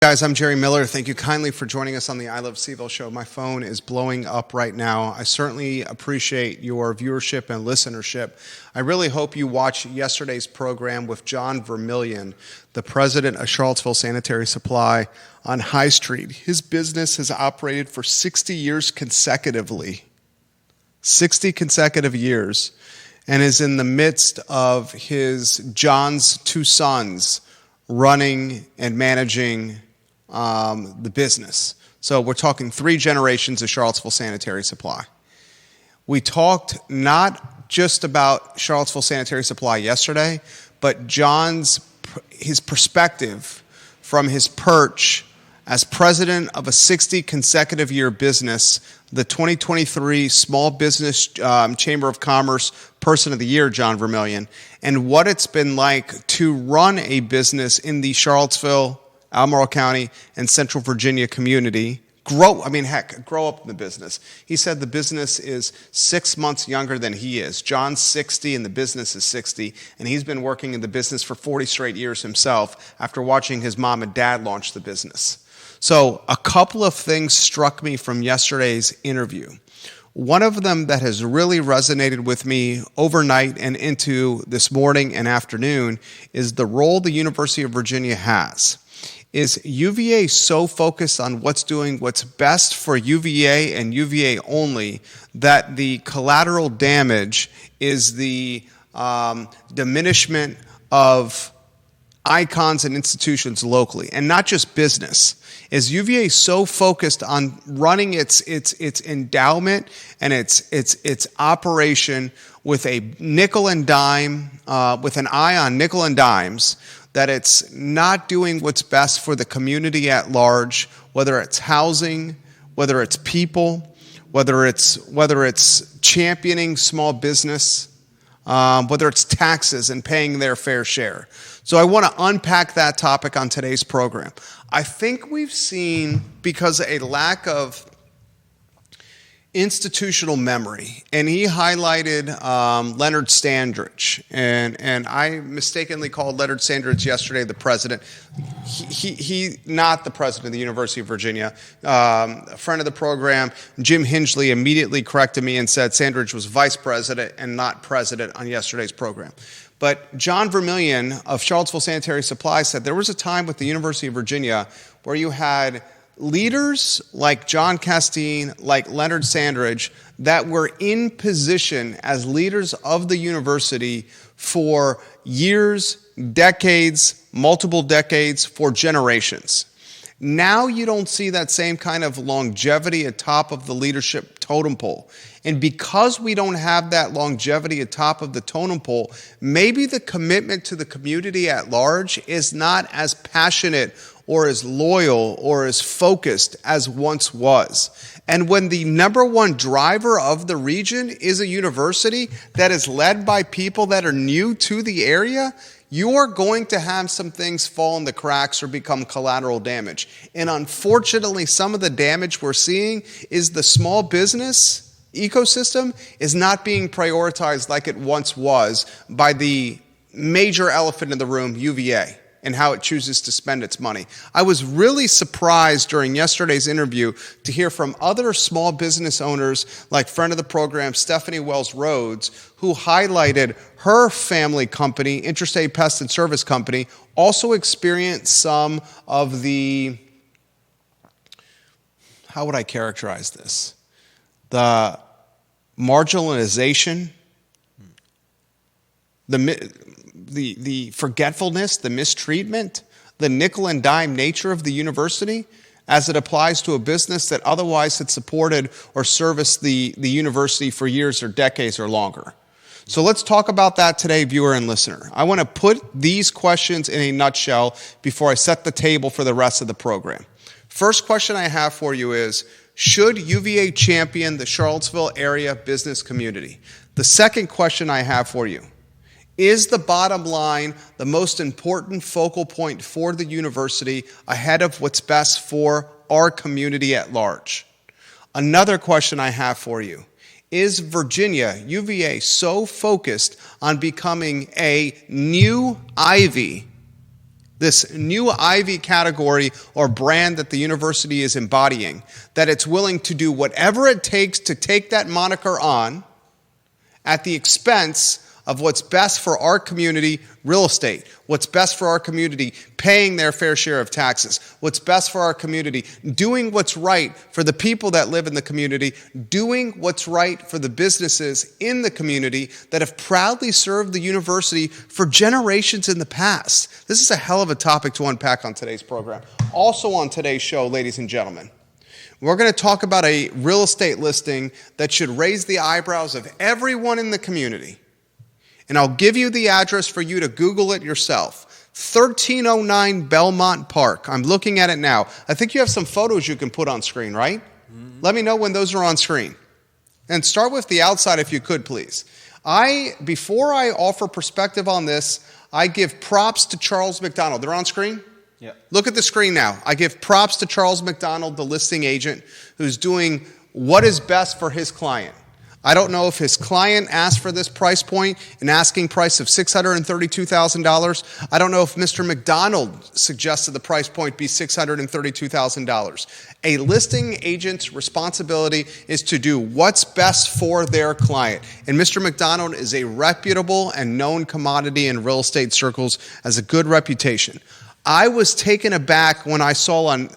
Guys, I'm Jerry Miller. Thank you kindly for joining us on the I Love CVille Show. My phone is blowing up right now. I certainly appreciate your viewership and listenership. I really hope you watched yesterday's program with John Vermillion, the president of Charlottesville Sanitary Supply on High Street. His business has operated for 60 years consecutively, 60 consecutive years, and is in the midst of John's two sons running and managing the business. So we're talking 3 generations of Charlottesville Sanitary Supply. We talked not just about Charlottesville Sanitary Supply yesterday, but his perspective from his perch as president of a 60 consecutive year business, the 2023 Small Business Chamber of Commerce Person of the Year, John Vermillion, and what it's been like to run a business in the Charlottesville, Albemarle County, and Central Virginia community. Grow up in the business. He said the business is 6 months younger than he is. John's 60 and the business is 60, and he's been working in the business for 40 straight years himself after watching his mom and dad launch the business. So a couple of things struck me from yesterday's interview. One of them that has really resonated with me overnight and into this morning and afternoon is the role the University of Virginia has. Is UVA so focused on what's best for UVA and UVA only that the collateral damage is the diminishment of icons and institutions locally, and not just business? Is UVA so focused on running its endowment and its operation with a nickel and dime, with an eye on nickel and dimes, that it's not doing what's best for the community at large, whether it's housing, whether it's people, whether it's championing small business, whether it's taxes and paying their fair share? So I want to unpack that topic on today's program. I think we've seen, because of a lack of institutional memory, and he highlighted Leonard Standridge, and I mistakenly called Leonard Standridge yesterday the president. He not the president of the University of Virginia. A friend of the program, Jim Hingley, immediately corrected me and said Standridge was vice president and not president on yesterday's program. But John Vermillion of Charlottesville Sanitary Supply said there was a time with the University of Virginia where you had leaders like John Castine, like Leonard Standridge, that were in position as leaders of the university for years, decades, multiple decades, for generations. Now you don't see that same kind of longevity atop of the leadership totem pole. And because we don't have that longevity atop of the totem pole, maybe the commitment to the community at large is not as passionate or as loyal or as focused as once was. And when the number one driver of the region is a university that is led by people that are new to the area, you are going to have some things fall in the cracks or become collateral damage. And unfortunately, some of the damage we're seeing is the small business ecosystem is not being prioritized like it once was by the major elephant in the room, UVA, and how it chooses to spend its money. I was really surprised during yesterday's interview to hear from other small business owners, like friend of the program, Stephanie Wells Rhodes, who highlighted her family company, Interstate Pest and Service Company, also experienced some of the, how would I characterize this? The marginalization, the forgetfulness, the mistreatment, the nickel and dime nature of the university as it applies to a business that otherwise had supported or serviced the university for years or decades or longer. So let's talk about that today, viewer and listener. I want to put these questions in a nutshell before I set the table for the rest of the program. First question I have for you is, should UVA champion the Charlottesville area business community? The second question I have for you, is the bottom line the most important focal point for the university ahead of what's best for our community at large? Another question I have for you, is Virginia, UVA, so focused on becoming a new Ivy this new Ivy category or brand that the university is embodying, that it's willing to do whatever it takes to take that moniker on at the expense of what's best for our community, real estate, what's best for our community, paying their fair share of taxes, what's best for our community, doing what's right for the people that live in the community, doing what's right for the businesses in the community that have proudly served the university for generations in the past. This is a hell of a topic to unpack on today's program. Also on today's show, ladies and gentlemen, we're going to talk about a real estate listing that should raise the eyebrows of everyone in the community. And I'll give you the address for you to Google it yourself. 1309 Belmont Park. I'm looking at it now. I think you have some photos you can put on screen, right? Mm-hmm. Let me know when those are on screen. And start with the outside if you could, please. Before I offer perspective on this, I give props to Charles McDonald. They're on screen? Yeah. Look at the screen now. I give props to Charles McDonald, the listing agent, who's doing what is best for his client. I don't know if his client asked for this price point, an asking price of $632,000. I don't know if Mr. McDonald suggested the price point be $632,000. A listing agent's responsibility is to do what's best for their client. And Mr. McDonald is a reputable and known commodity in real estate circles as a good reputation. I was taken aback when I saw on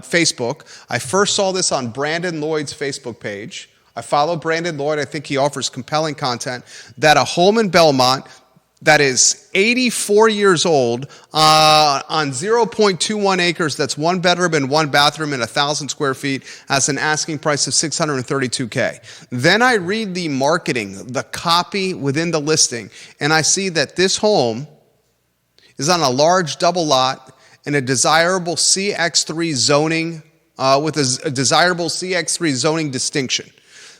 Facebook. I first saw this on Brandon Lloyd's Facebook page. I follow Brandon Lloyd. I think he offers compelling content. That a home in Belmont that is 84 years old on 0.21 acres, that's one bedroom and one bathroom and 1,000 square feet, has an asking price of $632K. Then I read the marketing, the copy within the listing, and I see that this home is on a large double lot in a desirable CX3 zoning, with a desirable CX3 zoning distinction.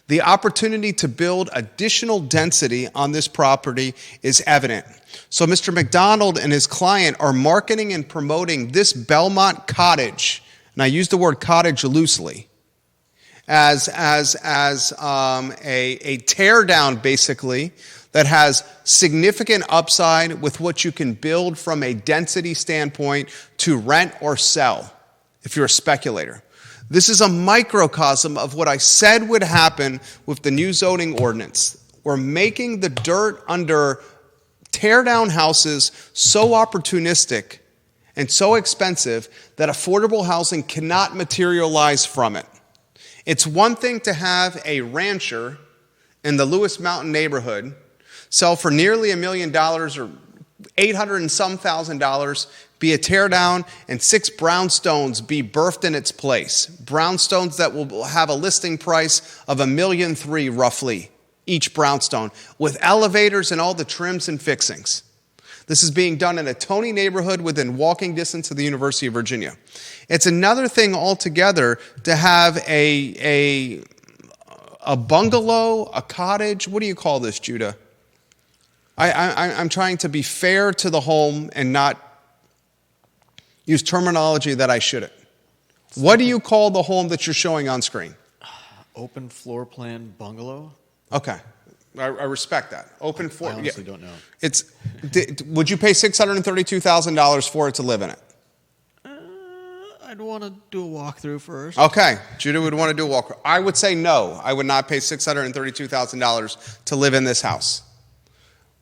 The opportunity to build additional density on this property is evident. So Mr. McDonald and his client are marketing and promoting this Belmont cottage, and I use the word cottage loosely, as a tear down basically that has significant upside with what you can build from a density standpoint to rent or sell if you're a speculator. This is a microcosm of what I said would happen with the new zoning ordinance. We're making the dirt under tear-down houses so opportunistic and so expensive that affordable housing cannot materialize from it. It's one thing to have a rancher in the Lewis Mountain neighborhood sell for nearly $1 million or $800 and some thousand, be a teardown, and 6 brownstones be birthed in its place. Brownstones that will have a listing price of $1.3 million roughly, each brownstone, with elevators and all the trims and fixings. This is being done in a Tony neighborhood within walking distance of the University of Virginia. It's another thing altogether to have a bungalow, a cottage. What do you call this, Judah? I'm trying to be fair to the home and not use terminology that I shouldn't. What do you call the home that you're showing on screen? Open floor plan bungalow. Okay. I respect that. Open floor. I honestly don't know. Would you pay $632,000 for it to live in it? I'd want to do a walkthrough first. Okay. Judah would want to do a walkthrough. I would say no. I would not pay $632,000 to live in this house.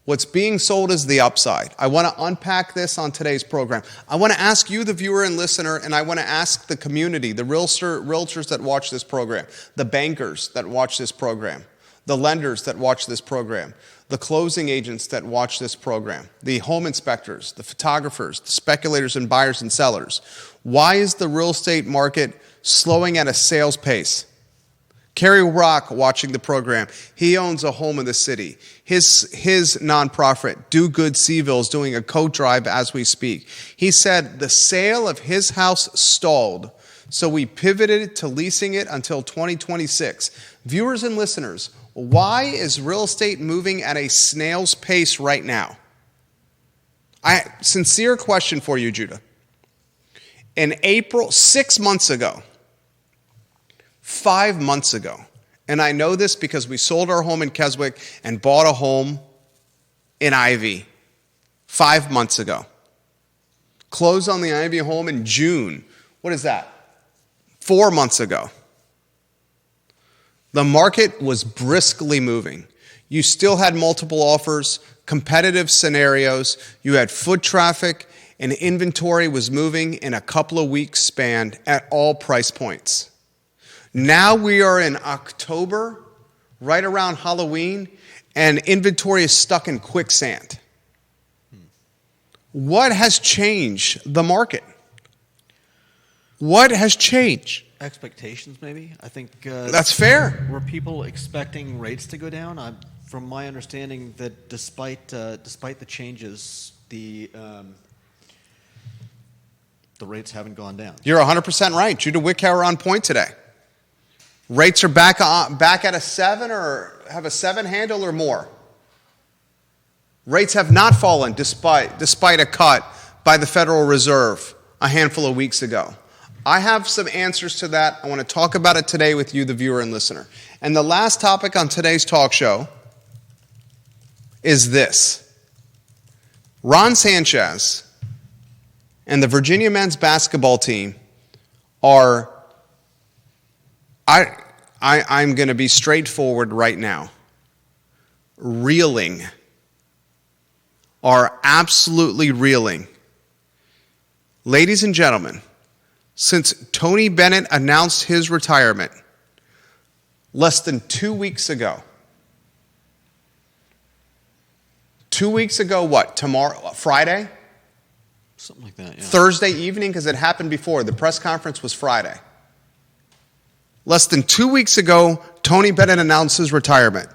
What's being sold is the upside. I want to unpack this on today's program. I want to ask you, the viewer and listener, and I want to ask the community, the realtors that watch this program, the bankers that watch this program, the lenders that watch this program, the closing agents that watch this program, the home inspectors, the photographers, the speculators and buyers and sellers. Why is the real estate market slowing at a sales pace? Kerry Rock watching the program. He owns a home in the city. His nonprofit, Do Good CVille, is doing a coat drive as we speak. He said the sale of his house stalled, so we pivoted to leasing it until 2026. Viewers and listeners, why is real estate moving at a snail's pace right now? Sincere question for you, Judah. In April, 6 months ago, 5 months ago, and I know this because we sold our home in Keswick and bought a home in Ivy 5 months ago. Closed on the Ivy home in June. What is that? 4 months ago. The market was briskly moving. You still had multiple offers, competitive scenarios. You had foot traffic, and inventory was moving in a couple of weeks span at all price points. Now we are in October, right around Halloween, and inventory is stuck in quicksand. What has changed the market? What has changed? Expectations, maybe. I think That's fair. were people expecting rates to go down? From my understanding, that despite the changes, the rates haven't gone down. You're 100% right. Judah Wickower on point today. Rates are back at a 7 or have a 7 handle or more. Rates have not fallen despite a cut by the Federal Reserve a handful of weeks ago. I have some answers to that. I want to talk about it today with you, the viewer and listener. And the last topic on today's talk show is this. Ron Sanchez and the Virginia men's basketball team are, I'm going to be straightforward right now, reeling. Are absolutely reeling. Ladies and gentlemen, since Tony Bennett announced his retirement less than 2 weeks ago, 2 weeks ago, what, tomorrow, Friday? Something like that, yeah. Thursday evening, because it happened before. The press conference was Friday. Less than 2 weeks ago, Tony Bennett announced his retirement.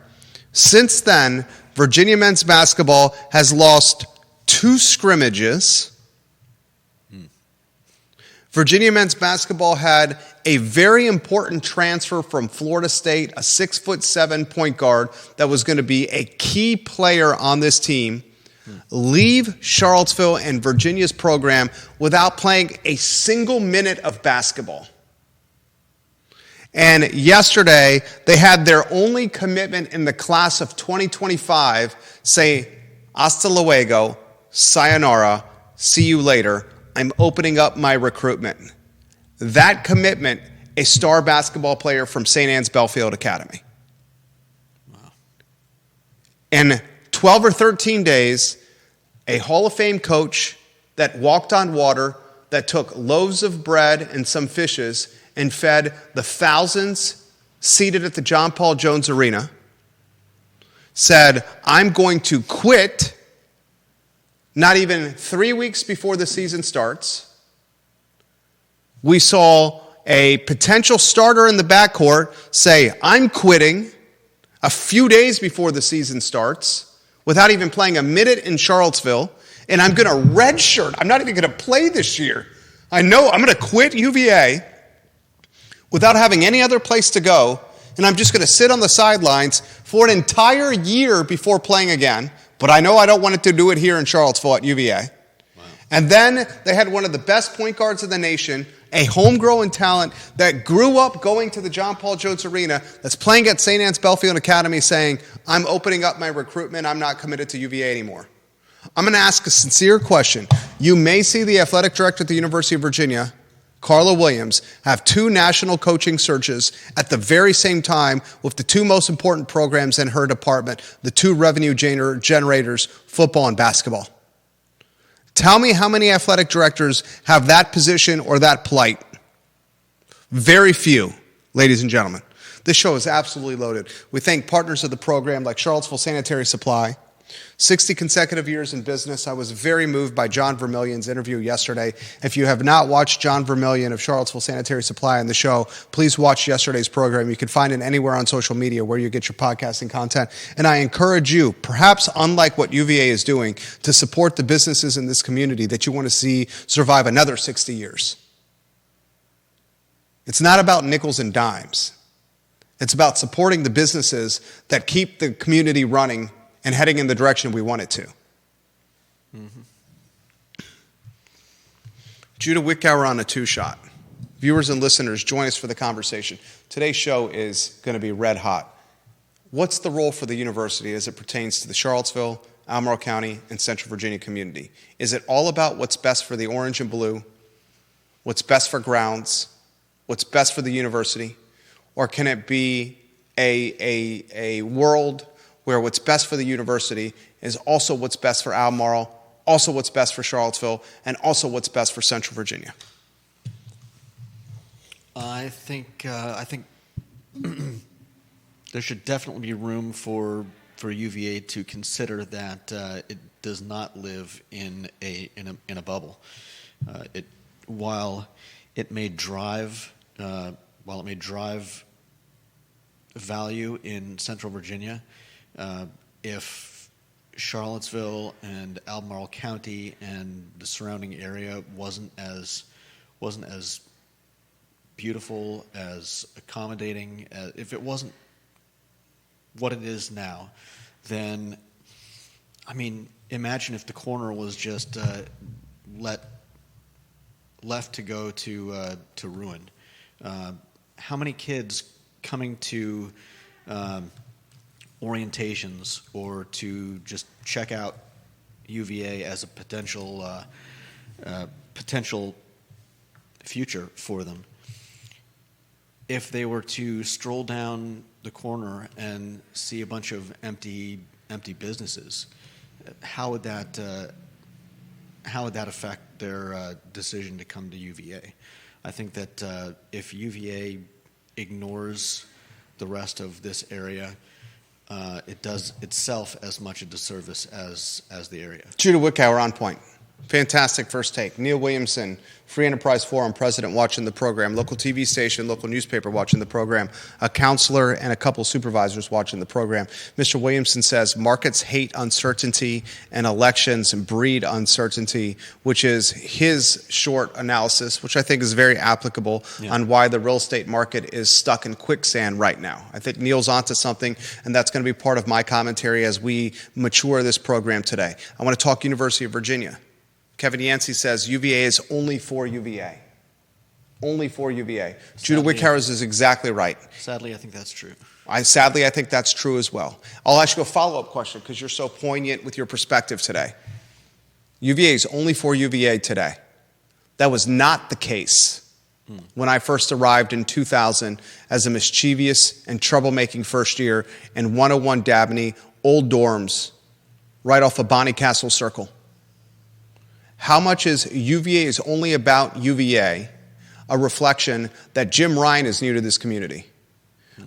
Since then, Virginia men's basketball has lost 2 scrimmages. Virginia men's basketball had a very important transfer from Florida State, a 6'7" point guard that was going to be a key player on this team, leave Charlottesville and Virginia's program without playing a single minute of basketball. And yesterday, they had their only commitment in the class of 2025 say, hasta luego, sayonara, see you later. I'm opening up my recruitment. That commitment, a star basketball player from St. Anne's Belfield Academy. Wow. In 12 or 13 days, a Hall of Fame coach that walked on water, that took loaves of bread and some fishes and fed the thousands seated at the John Paul Jones Arena, said, I'm going to quit not even 3 weeks before the season starts. We saw a potential starter in the backcourt say, I'm quitting a few days before the season starts without even playing a minute in Charlottesville, and I'm going to redshirt. I'm not even going to play this year. I know I'm going to quit UVA without having any other place to go, and I'm just going to sit on the sidelines for an entire year before playing again. But I know I don't want to do it here in Charlottesville at UVA. Wow. And then they had one of the best point guards in the nation, a homegrown talent that grew up going to the John Paul Jones Arena, that's playing at St. Anne's Belfield Academy, saying, I'm opening up my recruitment. I'm not committed to UVA anymore. I'm going to ask a sincere question. You may see the athletic director at the University of Virginia, Carla Williams, have 2 national coaching searches at the very same time with the 2 most important programs in her department, the 2 revenue generators, football and basketball. Tell me how many athletic directors have that position or that plight. Very few, ladies and gentlemen. This show is absolutely loaded. We thank partners of the program like Charlottesville Sanitary Supply. 60 consecutive years in business. I was very moved by John Vermillion's interview yesterday. If you have not watched John Vermillion of Charlottesville Sanitary Supply on the show, please watch yesterday's program. You can find it anywhere on social media where you get your podcasting content. And I encourage you, perhaps unlike what UVA is doing, to support the businesses in this community that you want to see survive another 60 years. It's not about nickels and dimes. It's about supporting the businesses that keep the community running and heading in the direction we want it to. Mm-hmm. Judah Wickower on a 2-shot. Viewers and listeners, join us for the conversation. Today's show is going to be red hot. What's the role for the university as it pertains to the Charlottesville Albemarle County, and Central Virginia community? Is it all about what's best for the orange and blue, what's best for grounds, what's best for the university? Or can it be a world where what's best for the university is also what's best for Albemarle, also what's best for Charlottesville, and also what's best for Central Virginia? I think there should definitely be room for UVA to consider that it does not live in a bubble. While it may drive value in Central Virginia, if Charlottesville and Albemarle County and the surrounding area wasn't as beautiful, as accommodating, if it wasn't what it is now, then, I mean, imagine if the corner was just left to go to ruin. How many kids coming to orientations or to just check out UVA as a potential future for them, if they were to stroll down the corner and see a bunch of empty businesses, how would that affect their decision to come to UVA? I think that if UVA ignores the rest of this area, it does itself as much a disservice as the area. Judah Wickower on point. Fantastic first take. Neil Williamson, Free Enterprise Forum president, watching the program, local TV station, local newspaper watching the program, a counselor and a couple supervisors watching the program. Mr. Williamson says markets hate uncertainty and elections breed uncertainty, which is his short analysis, which I think is very applicable on why the real estate market is stuck in quicksand right now. I think Neil's onto something, and that's going to be part of my commentary as we mature this program today. I want to talk University of Virginia. Kevin Yancey says UVA is only for UVA. Only for UVA. Judah Wickhauers is exactly right. Sadly, I think that's true. I think that's true as well. I'll ask you a follow-up question because you're so poignant with your perspective today. UVA is only for UVA today. That was not the case when I first arrived in 2000 as a mischievous and troublemaking first year in 101 Dabney, old dorms, right off of Bonnycastle Circle. How much is UVA is only about UVA a reflection that Jim Ryan is new to this community?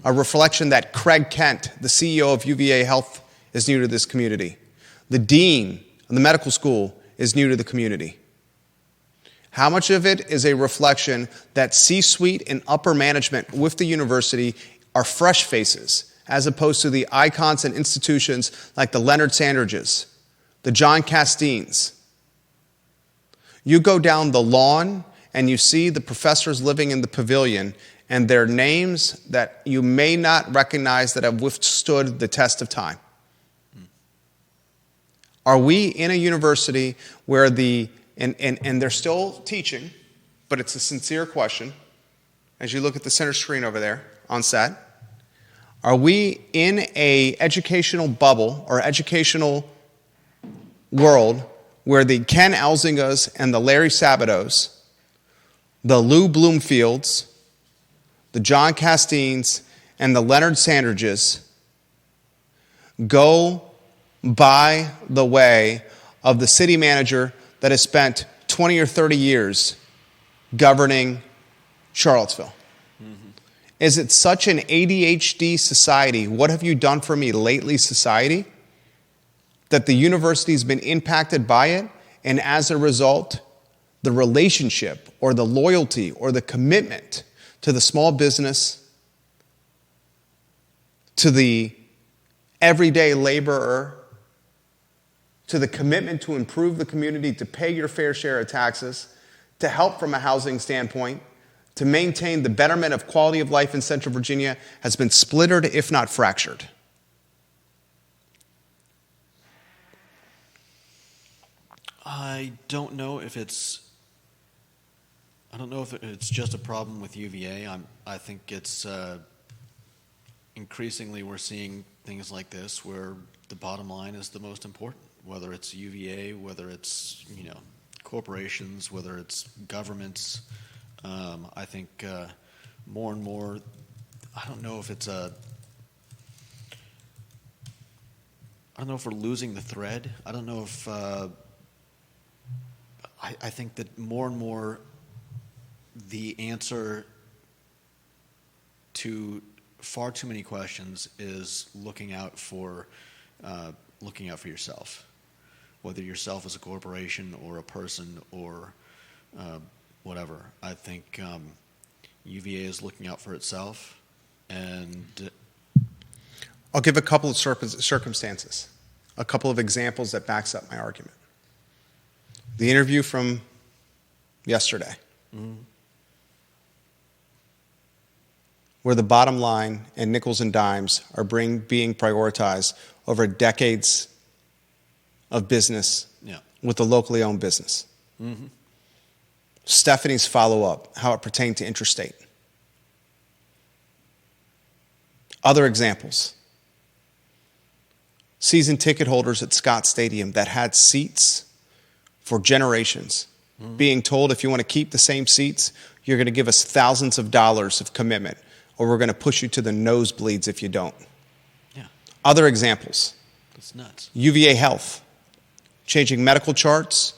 A reflection that Craig Kent, the CEO of UVA Health, is new to this community. The dean of the medical school is new to the community. How much of it is a reflection that C-suite and upper management with the university are fresh faces, as opposed to the icons and institutions like the Leonard Sandridges, the John Castines? You go down the lawn and you see the professors living in the pavilion and their names that you may not recognize that have withstood the test of time. Are we in a university where and they're still teaching, but it's a sincere question, as you look at the center screen over there on set, are we in a educational bubble or educational world where the Ken Elzingas and the Larry Sabatos, the Lou Bloomfields, the John Castines, and the Leonard Sandridges go by the way of the city manager that has spent 20 or 30 years governing Charlottesville? Is it such an ADHD society, what have you done for me lately society, that the university's been impacted by it, and as a result, the relationship or the loyalty or the commitment to the small business, to the everyday laborer, to the commitment to improve the community, to pay your fair share of taxes, to help from a housing standpoint, to maintain the betterment of quality of life in Central Virginia, has been splintered, if not fractured? I don't know if it's just a problem with UVA. I think it's increasingly we're seeing things like this where the bottom line is the most important. whether it's UVA, whether it's corporations, whether it's governments. I think more and more. I don't know if we're losing the thread. I don't know if I think that more and more the answer to far too many questions is looking out for yourself, whether yourself as a corporation or a person or whatever. I think UVA is looking out for itself, and I'll give a couple of circumstances, a couple of examples that backs up my argument. The interview from yesterday, where the bottom line and nickels and dimes are being prioritized over decades of business with the locally owned business. Stephanie's follow-up, how it pertained to interstate. Other examples. Season ticket holders at Scott Stadium that had seats for generations being told, if you want to keep the same seats, you're going to give us thousands of dollars of commitment, or we're going to push you to the nosebleeds if you don't. Yeah. Other examples. That's nuts. UVA Health, changing medical charts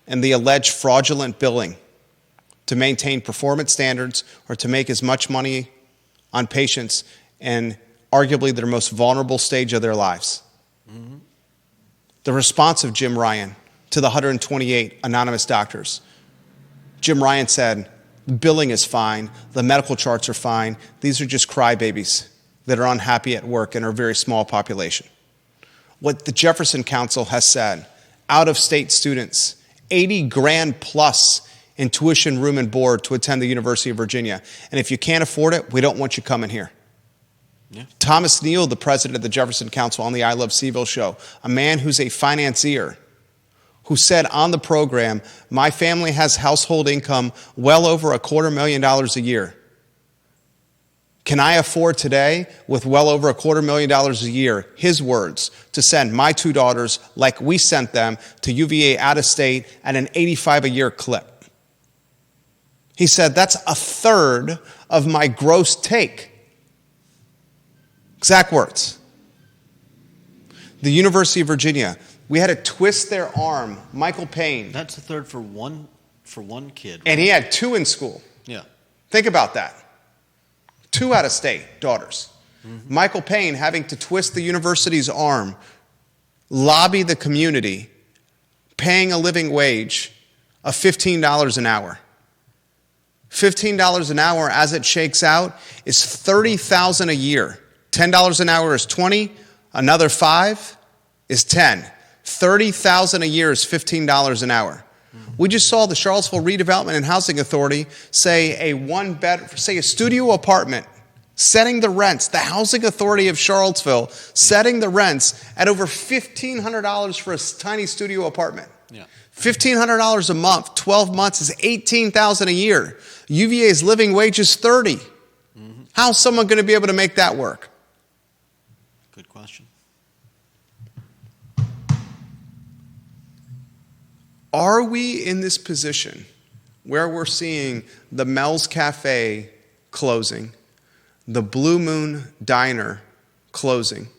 and the alleged fraudulent billing to maintain performance standards or to make as much money on patients in arguably their most vulnerable stage of their lives. The response of Jim Ryan to the 128 anonymous doctors. Jim Ryan said, billing is fine, the medical charts are fine, these are just crybabies that are unhappy at work and are a very small population. What the Jefferson Council has said, out-of-state students, $80 grand plus in tuition, room, and board to attend the University of Virginia. And if you can't afford it, we don't want you coming here. Yeah. Thomas Neal, the president of the Jefferson Council on the I Love CVille show, a man who's a financier, who said on the program, my family has household income well over $250,000 a year. Can I afford today, with well over $250,000 a year, his words, to send my two daughters, like we sent them, to UVA out of state at an $85,000 a year clip? He said, that's a third of my gross take. Exact words. The University of Virginia, we had to twist their arm, Michael Payne. That's a third for one kid. Right? And he had two in school. Yeah. Think about that. Two out-of-state daughters. Michael Payne having to twist the university's arm, lobby the community, paying a living wage of $15 an hour. $15 an hour, as it shakes out, is $30,000 a year. $10 an hour is $20. Another $5 is $10. $30,000 a year is $15 an hour. We just saw the Charlottesville Redevelopment and Housing Authority say a studio apartment, setting the rents, the Housing Authority of Charlottesville, setting the rents at over $1,500 for a tiny studio apartment. Yeah. $1,500 a month, 12 months is $18,000 a year. UVA's living wage is $30. How's someone going to be able to make that work? Good question. Are we in this position where we're seeing the Mel's Cafe closing, the Blue Moon Diner closing,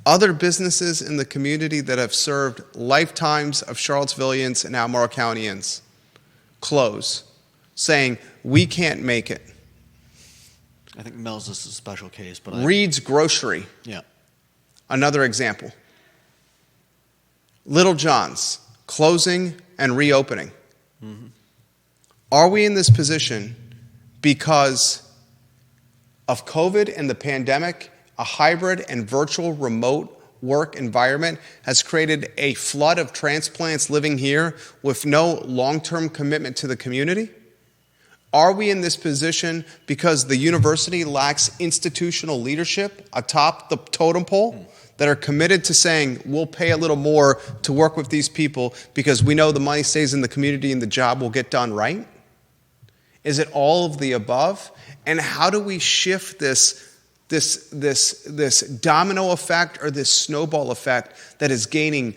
other businesses in the community that have served lifetimes of Charlottesvillians and Albemarle Countyans close, saying, we can't make it? I think Mel's is a special case, but Reed's Grocery, yeah. another example. Little John's, closing and reopening. Are we in this position because of COVID and the pandemic? A hybrid and virtual remote work environment has created a flood of transplants living here with no long-term commitment to the community? Are we in this position because the university lacks institutional leadership atop the totem pole that are committed to saying, we'll pay a little more to work with these people because we know the money stays in the community and the job will get done right? Is it all of the above? And how do we shift this this domino effect or this snowball effect that is gaining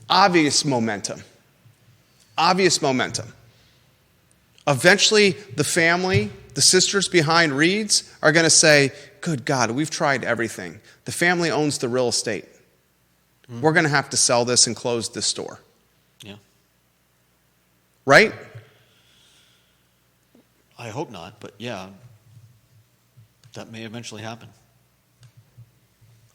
obvious momentum. Obvious momentum. Eventually, the family, the sisters behind Reed's, are going to say, good God, we've tried everything. The family owns the real estate. We're going to have to sell this and close this store. Yeah. Right? I hope not, but yeah, that may eventually happen.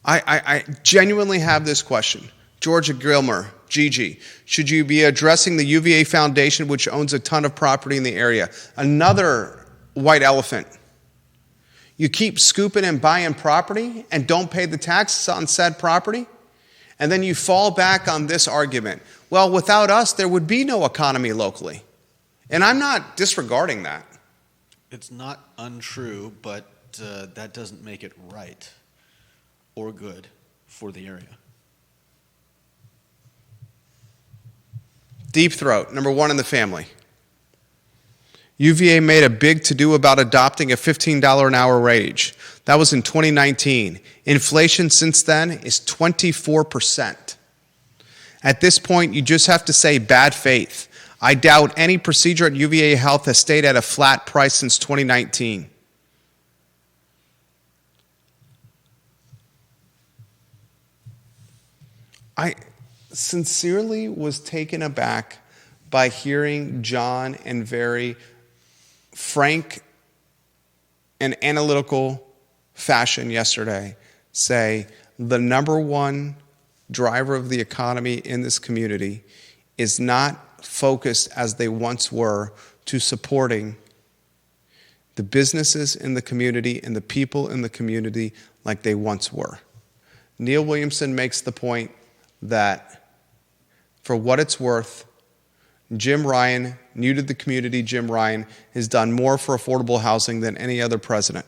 I genuinely have this question. Georgia Gilmer, Gigi, should you be addressing the UVA Foundation, which owns a ton of property in the area? Another white elephant. You keep scooping and buying property and don't pay the taxes on said property, and then you fall back on this argument. Well, without us, there would be no economy locally. And I'm not disregarding that. It's not untrue, but that doesn't make it right or good for the area. Deep Throat, number one in the family. UVA made a big to-do about adopting a $15 an hour wage. That was in 2019. Inflation since then is 24%. At this point, you just have to say bad faith. I doubt any procedure at UVA Health has stayed at a flat price since 2019. I sincerely was taken aback by hearing John in very frank and analytical fashion yesterday say the number one driver of the economy in this community is not focused as they once were to supporting the businesses in the community and the people in the community like they once were. Neil Williamson makes the point that for what it's worth, Jim Ryan, new to the community, Jim Ryan, has done more for affordable housing than any other president.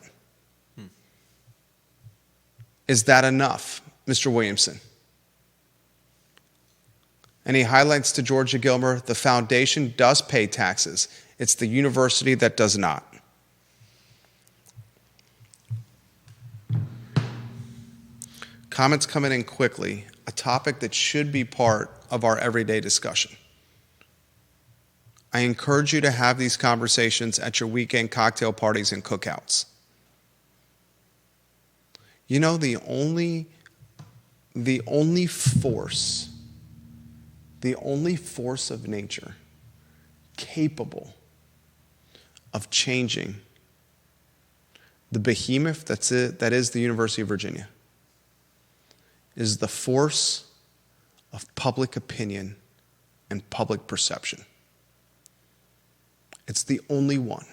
Is that enough, Mr. Williamson? And he highlights to Georgia Gilmer, the foundation does pay taxes. It's the university that does not. Comments coming in quickly, a topic that should be part of our everyday discussion. I encourage you to have these conversations at your weekend cocktail parties and cookouts. You know, the only force of nature capable of changing the behemoth that is the University of Virginia is the force of public opinion and public perception. It's the only one.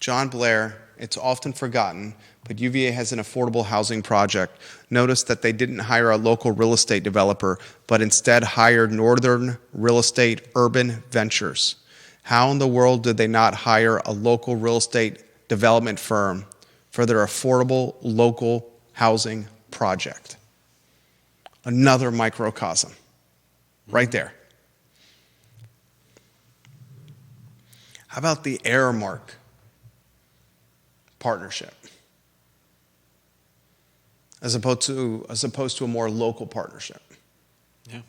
John Blair, it's often forgotten, but UVA has an affordable housing project. Notice that they didn't hire a local real estate developer, but instead hired Northern Real Estate Urban Ventures. How in the world did they not hire a local real estate development firm for their affordable local housing project? Another microcosm, right there. How about the Aramark partnership, as opposed to a more local partnership? Yeah.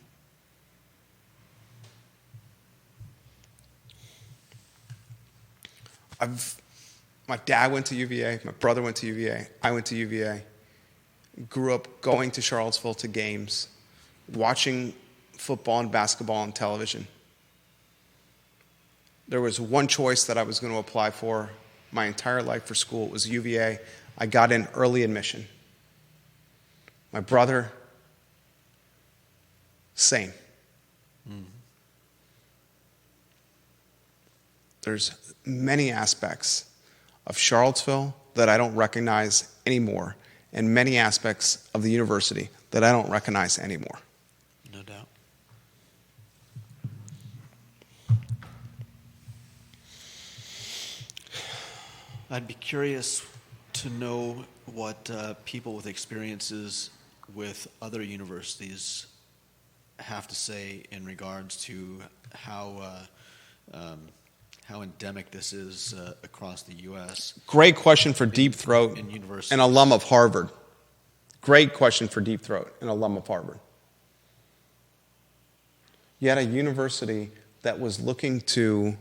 My dad went to UVA, my brother went to UVA, I went to UVA, grew up going to Charlottesville to games, watching football and basketball on television. There was one choice that I was going to apply for my entire life for school. It was UVA. I got in early admission. My brother, same. There's many aspects of Charlottesville that I don't recognize anymore, and many aspects of the university that I don't recognize anymore. No doubt. I'd be curious to know what people with experiences with other universities have to say in regards to how how endemic this is across the U.S. Great question for Deep Throat, in universities. an alum of Harvard. Great question for Deep Throat, an alum of Harvard. You had a university that was looking to,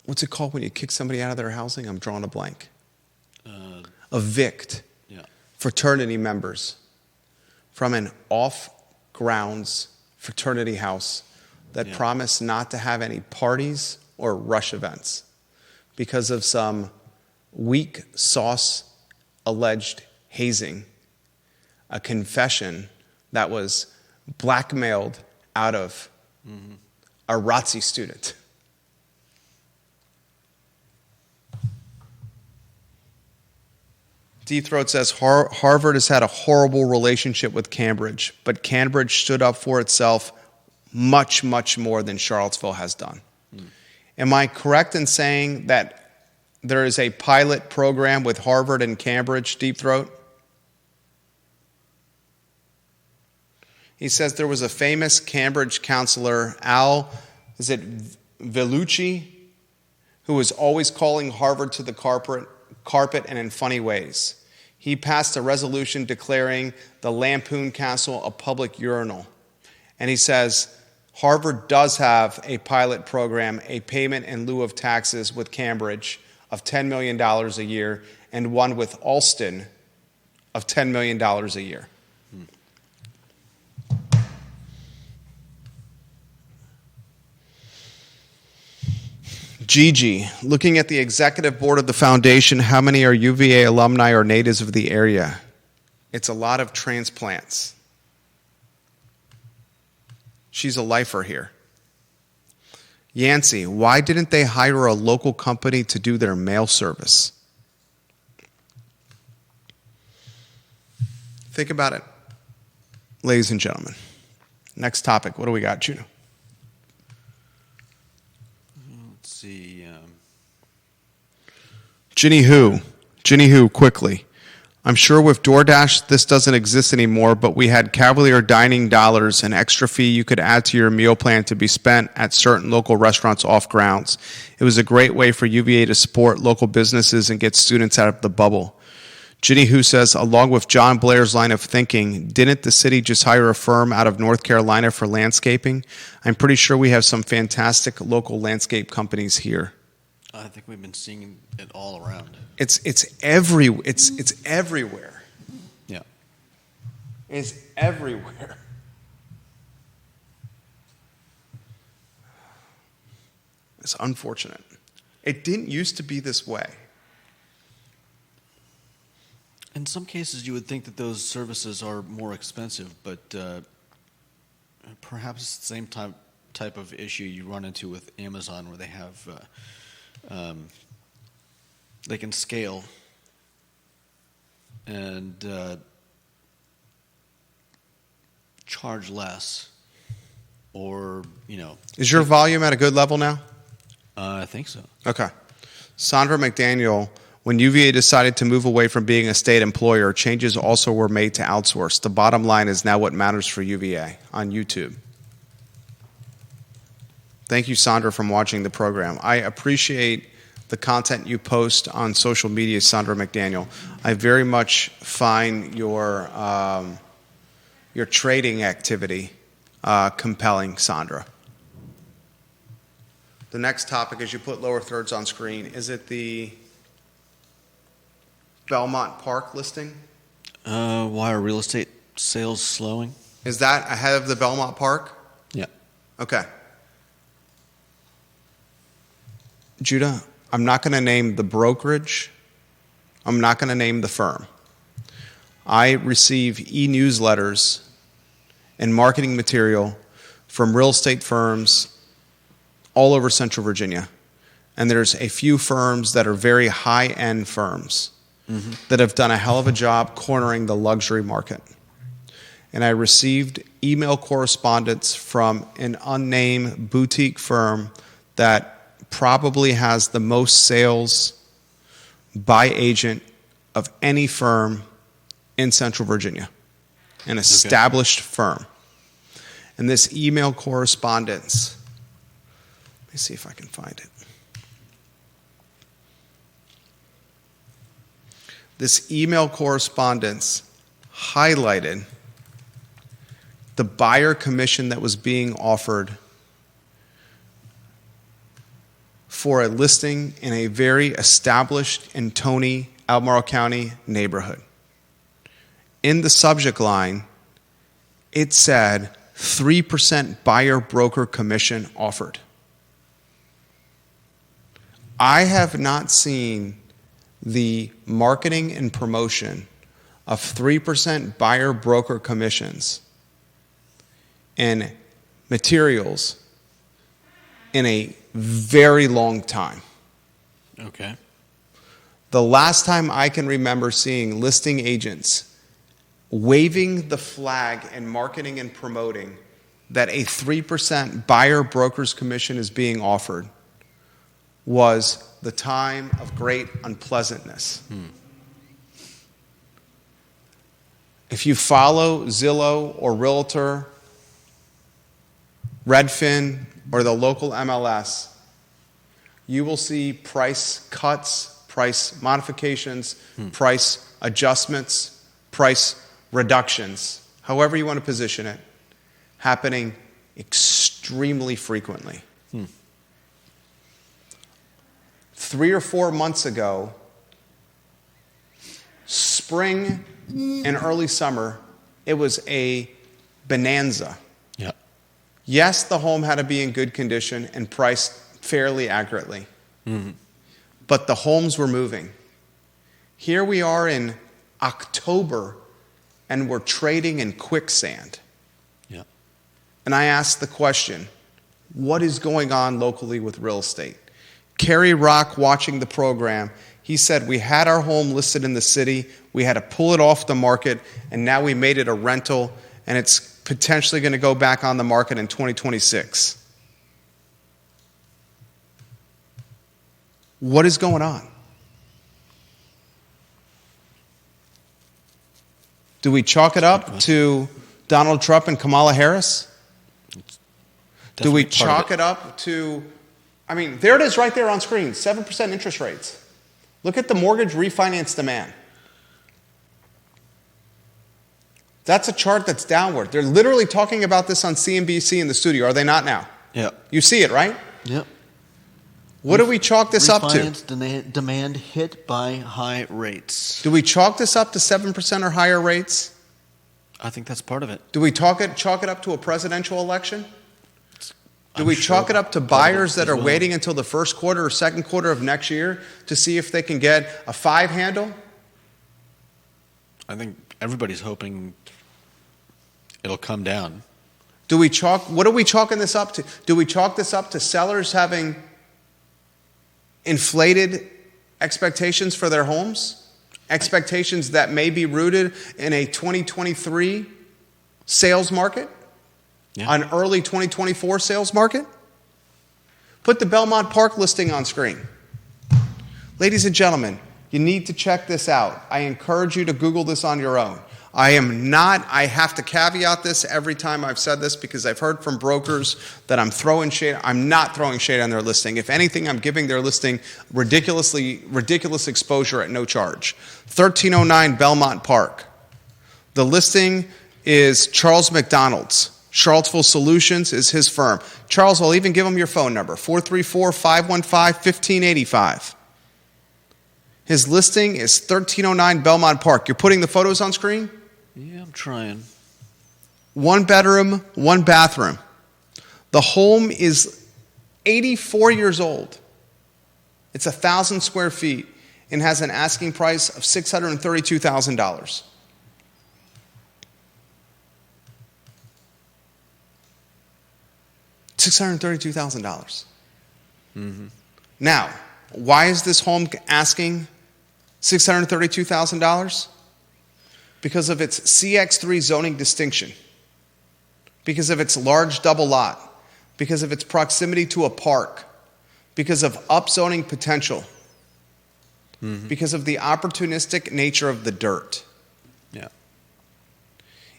what's it called when you kick somebody out of their housing? I'm drawing a blank. Evict fraternity members from an off-grounds fraternity house that promised not to have any parties or rush events because of some weak sauce alleged hazing, a confession that was blackmailed out of a ROTC student. Deep Throat says Harvard has had a horrible relationship with Cambridge, but Cambridge stood up for itself much, much more than Charlottesville has done. Am I correct in saying that there is a pilot program with Harvard and Cambridge, Deep Throat? He says there was a famous Cambridge counselor, Al, is it Vellucci, who was always calling Harvard to the carpet and in funny ways. He passed a resolution declaring the Lampoon Castle a public urinal. And he says Harvard does have a pilot program, a payment in lieu of taxes with Cambridge of $10 million a year, and one with Alston of $10 million a year. Gigi, looking at the executive board of the foundation, how many are UVA alumni or natives of the area? It's a lot of transplants. She's a lifer here. Yancey, why didn't they hire a local company to do their mail service? Think about it, ladies and gentlemen. Next topic. What do we got, Judah? Let's see. Ginny Who, quickly. I'm sure with DoorDash this doesn't exist anymore, but we had Cavalier Dining dollars, an extra fee you could add to your meal plan to be spent at certain local restaurants off grounds. It was a great way for UVA to support local businesses and get students out of the bubble. Ginny Who says, along with John Blair's line of thinking, didn't the city just hire a firm out of North Carolina for landscaping? I'm pretty sure we have some fantastic local landscape companies here. I think we've been seeing it all around. It's everywhere. Yeah. It's everywhere. It's unfortunate. It didn't used to be this way. In some cases, you would think that those services are more expensive, but perhaps it's the same type of issue you run into with Amazon, where they have they can scale and charge less, or Is your volume at a good level now? I think so. Okay. Sandra McDaniel, when UVA decided to move away from being a state employer, changes also were made to outsource. The bottom line is now what matters for UVA on YouTube. Thank you, Sandra, for watching the program. I appreciate the content you post on social media, Sandra McDaniel. I very much find your trading activity compelling, Sandra. The next topic is you put lower thirds on screen. Is it the Belmont Park listing? Why are real estate sales slowing? Is that ahead of the Belmont Park? Yeah. Okay. Judah, I'm not going to name the brokerage. I'm not going to name the firm. I receive e-newsletters and marketing material from real estate firms all over Central Virginia. And there's a few firms that are very high-end firms that have done a hell of a job cornering the luxury market. And I received email correspondence from an unnamed boutique firm that probably has the most sales by agent of any firm in Central Virginia, an established firm. And this email correspondence Let me see if I can find it. This email correspondence highlighted the buyer commission that was being offered for a listing in a very established in Tony, Albemarle County neighborhood. In the subject line, it said 3% buyer broker commission offered. I have not seen the marketing and promotion of 3% buyer broker commissions and materials in a very long time. Okay. The last time I can remember seeing listing agents waving the flag and marketing and promoting that a 3% buyer broker's commission is being offered was the time of great unpleasantness. If you follow Zillow or Realtor, Redfin, or the local MLS, you will see price cuts, price modifications, price adjustments, price reductions, however you want to position it, happening extremely frequently. 3 or 4 months ago, spring and early summer, it was a bonanza. Yeah. Yes, the home had to be in good condition and priced fairly accurately. But the homes were moving. Here we are in October, and we're trading in quicksand. Yeah. And I asked the question, what is going on locally with real estate? Kerry Rock, watching the program, he said, we had our home listed in the city, we had to pull it off the market, and now we made it a rental, and it's potentially going to go back on the market in 2026. What is going on? Do we chalk it up to Donald Trump and Kamala Harris? Do we chalk it up to, I mean, there it is right there on screen, 7% interest rates. Look at the mortgage refinance demand. That's a chart that's downward. They're literally talking about this on CNBC in the studio, are they not now? Yeah. You see it, right? Yep. What do we chalk this up to? Refinance demand hit by high rates. Do we chalk this up to 7% or higher rates? I think that's part of it. Do we chalk it up to a presidential election? Do we chalk it up to buyers that are waiting until the first quarter or second quarter of next year to see if they can get a 5 handle? I think everybody's hoping it'll come down. What are we chalking this up to? Do we chalk this up to sellers having inflated expectations for their homes? Expectations that may be rooted in a 2023 sales market? Yeah. An early 2024 sales market? Put the Belmont Park listing on screen. Ladies and gentlemen, you need to check this out. I encourage you to Google this on your own. I have to caveat this every time I've said this because I've heard from brokers that I'm throwing shade. I'm not throwing shade on their listing. If anything, I'm giving their listing ridiculous exposure at no charge. 1309 Belmont Park. The listing is Charles McDonald's. Charlottesville Solutions is his firm. Charles, I'll even give him your phone number, 434-515-1585. His listing is 1309 Belmont Park. You're putting the photos on screen? Yeah, I'm trying. 1 bedroom, 1 bathroom. The home is 84 years old. It's 1,000 square feet and has an asking price of $632,000. $632,000. Now, why is this home asking $632,000? Because of its CX3 zoning distinction, because of its large double lot, because of its proximity to a park, because of upzoning potential, because of the opportunistic nature of the dirt. Yeah.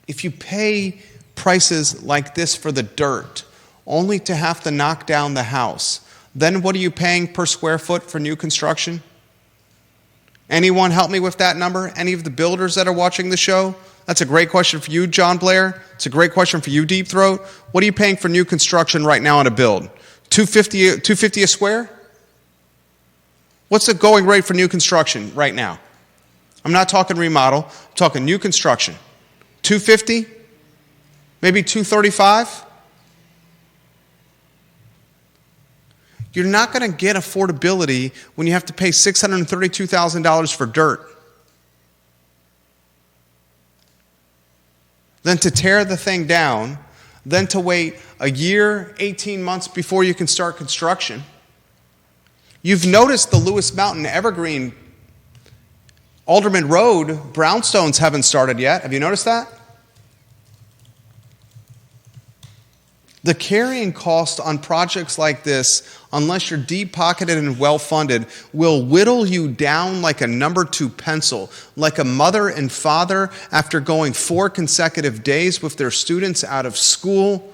If you pay prices like this for the dirt, only to have to knock down the house, then what are you paying per square foot for new construction? Anyone help me with that number? Any of the builders that are watching the show? That's a great question for you, John Blair. It's a great question for you, Deep Throat. What are you paying for new construction right now on a build? $250 a square? What's the going rate for new construction right now? I'm not talking remodel. I'm talking new construction. $250? Maybe $235? You're not going to get affordability when you have to pay $632,000 for dirt. Then to tear the thing down, then to wait a year, 18 months before you can start construction. You've noticed the Lewis Mountain Evergreen Alderman Road brownstones haven't started yet. Have you noticed that? The carrying cost on projects like this, unless you're deep-pocketed and well-funded, will whittle you down like a number 2 pencil, like a mother and father after going 4 consecutive days with their students out of school,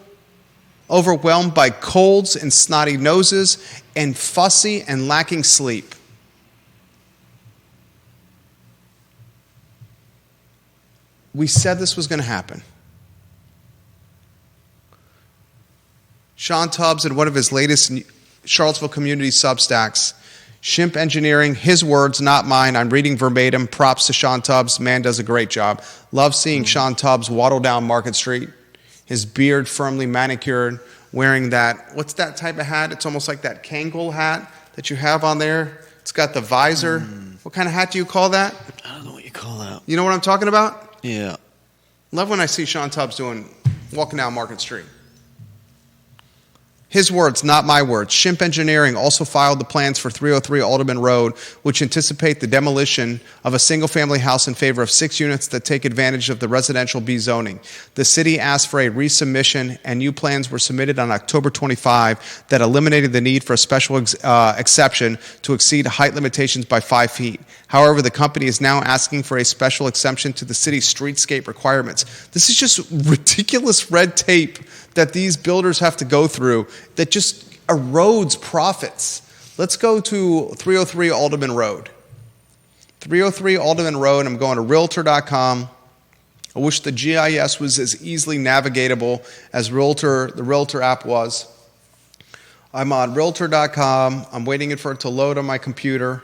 overwhelmed by colds and snotty noses, and fussy and lacking sleep. We said this was going to happen. Sean Tubbs, in one of his latest Charlottesville Community Substacks, Shimp Engineering, his words, not mine. I'm reading verbatim. Props to Sean Tubbs. Man does a great job. Love seeing Sean Tubbs waddle down Market Street, his beard firmly manicured, wearing that, what's that type of hat? It's almost like that Kangol hat that you have on there. It's got the visor. What kind of hat do you call that? I don't know what you call that. You know what I'm talking about? Yeah. Love when I see Sean Tubbs walking down Market Street. His words, not my words. Shimp Engineering also filed the plans for 303 Alderman Road, which anticipate the demolition of a single-family house in favor of 6 units that take advantage of the residential B zoning. The city asked for a resubmission, and new plans were submitted on October 25 that eliminated the need for a special exception to exceed height limitations by 5 feet. However, the company is now asking for a special exemption to the city's streetscape requirements. This is just ridiculous red tape that these builders have to go through that just erodes profits. Let's go to 303 Alderman Road. 303 Alderman Road, I'm going to Realtor.com. I wish the GIS was as easily navigatable as the Realtor app was. I'm on Realtor.com. I'm waiting for it to load on my computer.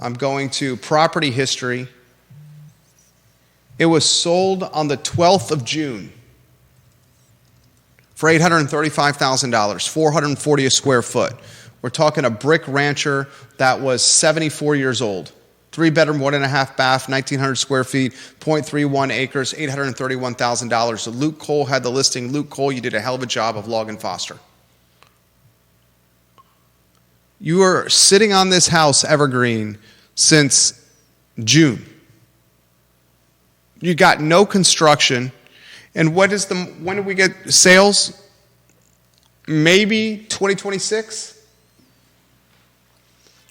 I'm going to Property History. It was sold on the 12th of June. For $835,000, 440 a square foot. We're talking a brick rancher that was 74 years old. 3-bedroom, 1.5 bath, 1,900 square feet, 0.31 acres, $831,000. Luke Cole had the listing. Luke Cole, you did a hell of a job of Log and Foster. You are sitting on this house, Evergreen, since June. You got no construction. And when do we get sales? Maybe 2026?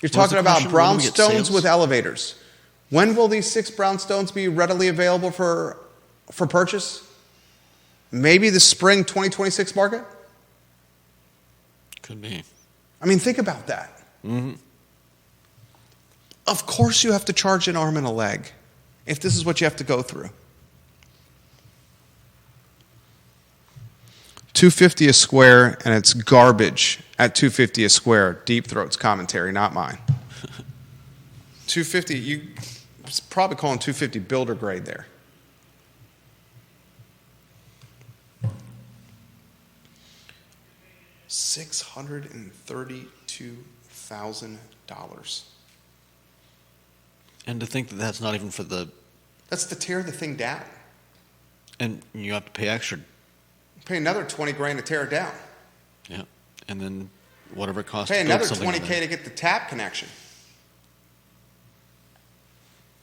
You're talking about brownstones with elevators. When will these 6 brownstones be readily available for purchase? Maybe the spring 2026 market? Could be. I mean, think about that. Mm-hmm. Of course you have to charge an arm and a leg if this is what you have to go through. $250 a square, and it's garbage at $250 a square. Deep Throat's commentary, not mine. $250, you probably calling $250 builder grade there. $632,000. And to think that that's not even for the... That's to tear the thing down. And you have to pay extra. Pay another $20,000 to tear it down. Yeah. And then whatever it costs Pay to build another something $20,000 to get the tap connection.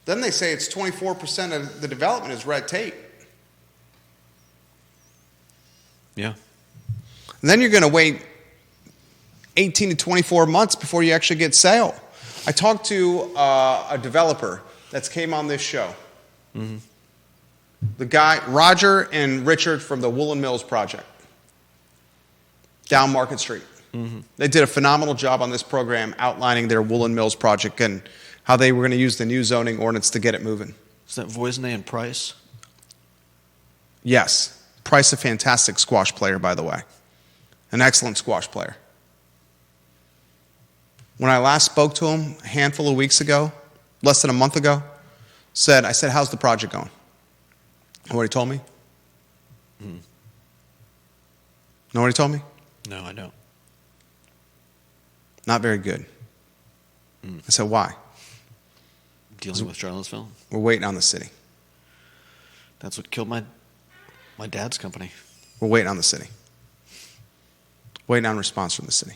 Then they say it's 24% of the development is red tape. Yeah. And then you're going to wait 18 to 24 months before you actually get sale. I talked to a developer that's came on this show. Mm-hmm. The guy, Roger and Richard from the Woolen Mills project, down Market Street. They did a phenomenal job on this program outlining their Woolen Mills project and how they were going to use the new zoning ordinance to get it moving. Is that Voisnay and Price? Yes. Price, a fantastic squash player, by the way. An excellent squash player. When I last spoke to him a handful of weeks ago, less than a month ago, I said, how's the project going? Know what he told me? Know what he told me? No, I don't. Not very good. I said, why? Dealing with Charlottesville? We're waiting on the city. That's what killed my dad's company. We're waiting on the city. Waiting on response from the city.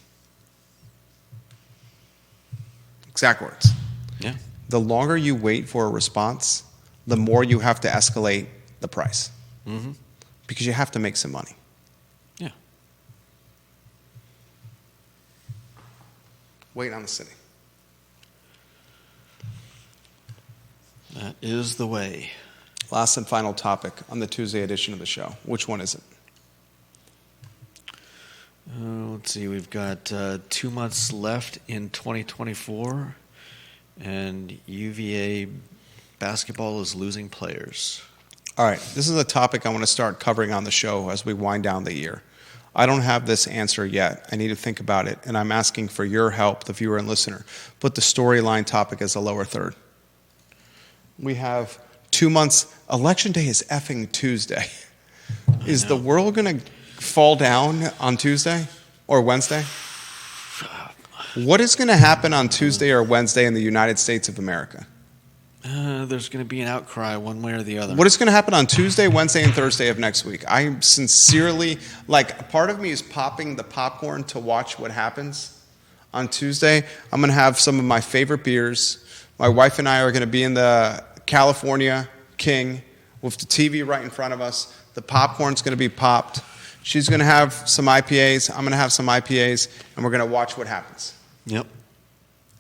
Exact words. Yeah. The longer you wait for a response, the more you have to escalate the price. Because you have to make some money. Yeah. Waiting on the city. That is the way. Last and final topic on the Tuesday edition of the show. Which one is it? Let's see. We've got 2 months left in 2024, and UVA basketball is losing players. All right. This is a topic I want to start covering on the show as we wind down the year. I don't have this answer yet. I need to think about it, and I'm asking for your help, the viewer and listener. Put the storyline topic as a lower third. We have 2 months. Election day is effing Tuesday. Is the world going to fall down on Tuesday or Wednesday? What is going to happen on Tuesday or Wednesday in the United States of America? There's going to be an outcry one way or the other. What is going to happen on Tuesday, Wednesday, and Thursday of next week? I sincerely, part of me is popping the popcorn to watch what happens. On Tuesday, I'm going to have some of my favorite beers. My wife and I are going to be in the California King with the TV right in front of us. The popcorn's going to be popped. She's going to have some IPAs. I'm going to have some IPAs, and we're going to watch what happens. Yep.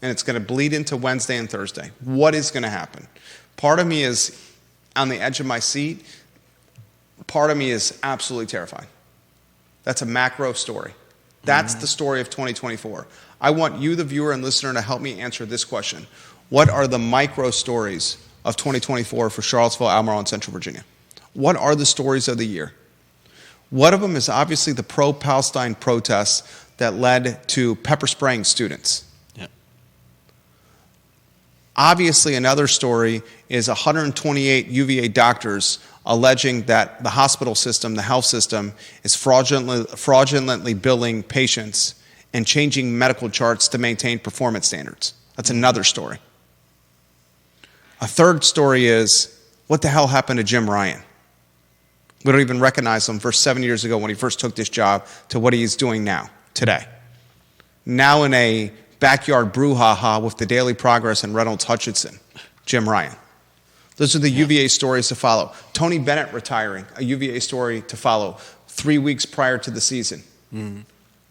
And it's going to bleed into Wednesday and Thursday. What is going to happen? Part of me is on the edge of my seat. Part of me is absolutely terrified. That's a macro story. That's the story of 2024. I want you, the viewer and listener, to help me answer this question. What are the micro stories of 2024 for Charlottesville, Albemarle, and Central Virginia? What are the stories of the year? One of them is obviously the pro-Palestine protests that led to pepper spraying students. Yep. Obviously, another story is 128 UVA doctors alleging that the hospital system, the health system, is fraudulently billing patients and changing medical charts to maintain performance standards. That's another story. A third story is, what the hell happened to Jim Ryan? We don't even recognize him for 7 years ago when he first took this job to what he's doing now, today. Now in a backyard brouhaha with the Daily Progress and Reynolds Hutchinson, Jim Ryan. Those are the UVA stories to follow. Tony Bennett retiring, a UVA story to follow 3 weeks prior to the season.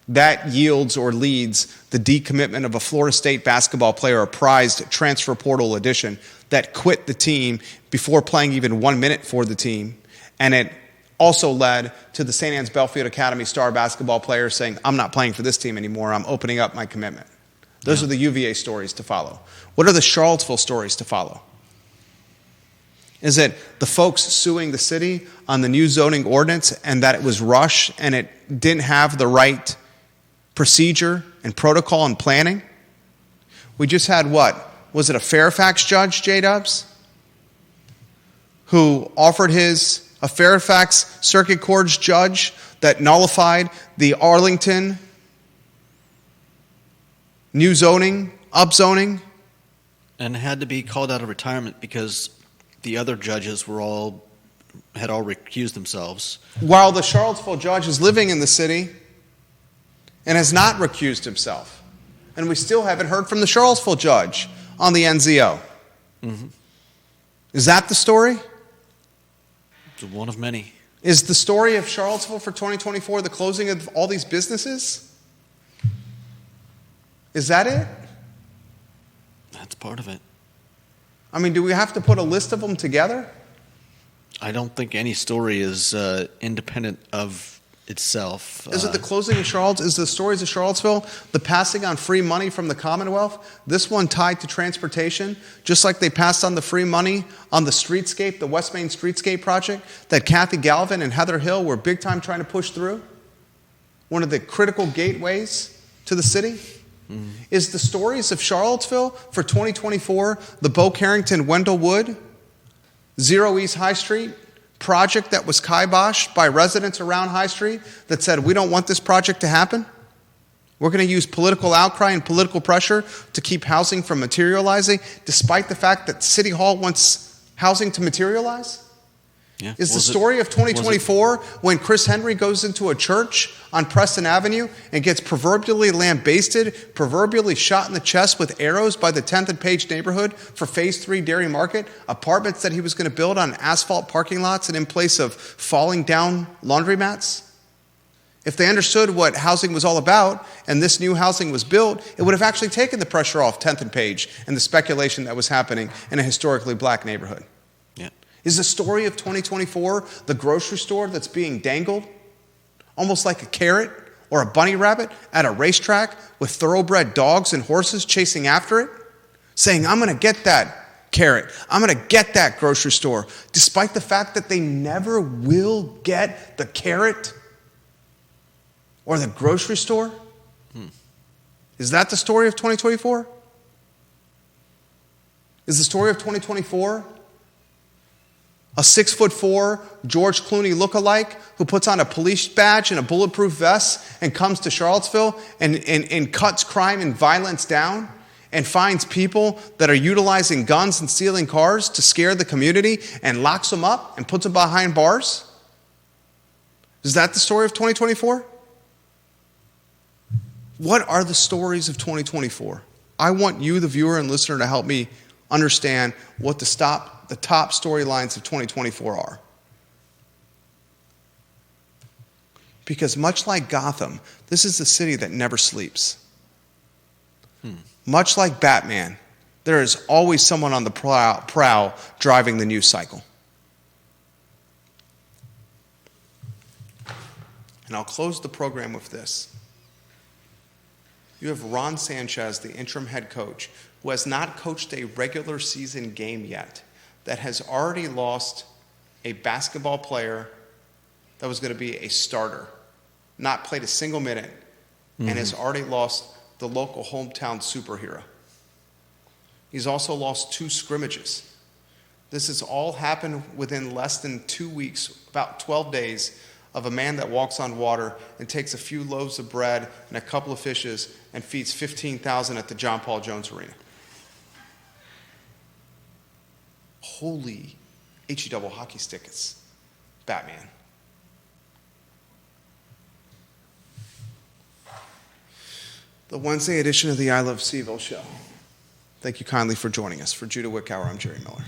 That yields or leads the decommitment of a Florida State basketball player, a prized transfer portal addition that quit the team before playing even 1 minute for the team. And it also led to the St. Anne's Belfield Academy star basketball player saying, I'm not playing for this team anymore. I'm opening up my commitment. Those are the UVA stories to follow. What are the Charlottesville stories to follow? Is it the folks suing the city on the new zoning ordinance and that it was rushed and it didn't have the right procedure and protocol and planning? We just had what? Was it a Fairfax judge, J-Dubs? Who offered a Fairfax Circuit Court's judge that nullified the Arlington new zoning, upzoning. And had to be called out of retirement because the other judges had all recused themselves. While the Charlottesville judge is living in the city and has not recused himself. And we still haven't heard from the Charlottesville judge on the NZO. Is that the story? It's one of many. Is the story of Charlottesville for 2024 the closing of all these businesses? Is that it? That's part of it. I mean, do we have to put a list of them together? I don't think any story is independent of itself. Is it the closing of Charlotte? Is the stories of Charlottesville the passing on free money from the Commonwealth? This one tied to transportation, just like they passed on the free money on the streetscape, the West Main Streetscape project that Kathy Galvin and Heather Hill were big time trying to push through. One of the critical gateways to the city. Mm-hmm. Is the stories of Charlottesville for 2024 the Bo Carrington Wendell Wood Zero East High Street project that was kiboshed by residents around High Street that said, we don't want this project to happen? We're going to use political outcry and political pressure to keep housing from materializing, despite the fact that City Hall wants housing to materialize? Yeah. Is the story of 2024 when Chris Henry goes into a church on Preston Avenue and gets proverbially lambasted, proverbially shot in the chest with arrows by the 10th and Page neighborhood for Phase 3 Dairy Market, apartments that he was going to build on asphalt parking lots and in place of falling down laundromats? If they understood what housing was all about and this new housing was built, it would have actually taken the pressure off 10th and Page and the speculation that was happening in a historically black neighborhood. Yeah. Is the story of 2024 the grocery store that's being dangled, almost like a carrot or a bunny rabbit at a racetrack with thoroughbred dogs and horses chasing after it, saying, I'm going to get that carrot, I'm going to get that grocery store, despite the fact that they never will get the carrot or the grocery store? Is that the story of 2024? Is the story of 2024 a 6'4" George Clooney lookalike who puts on a police badge and a bulletproof vest and comes to Charlottesville and cuts crime and violence down and finds people that are utilizing guns and stealing cars to scare the community and locks them up and puts them behind bars? Is that the story of 2024? What are the stories of 2024? I want you, the viewer and listener, to help me understand what the top storylines of 2024 are. Because much like Gotham, this is the city that never sleeps. Much like Batman, there is always someone on the prowl driving the news cycle. And I'll close the program with this. You have Ron Sanchez, the interim head coach, who has not coached a regular season game yet, that has already lost a basketball player that was going to be a starter, not played a single minute, and has already lost the local hometown superhero. He's also lost 2 scrimmages. This has all happened within less than 2 weeks, about 12 days, of a man that walks on water and takes a few loaves of bread and a couple of fishes and feeds 15,000 at the John Paul Jones Arena. Holy H-E-double hockey stickets, Batman. The Wednesday edition of the I Love CVille Show. Thank you kindly for joining us. For Judah Wickower, I'm Jerry Miller.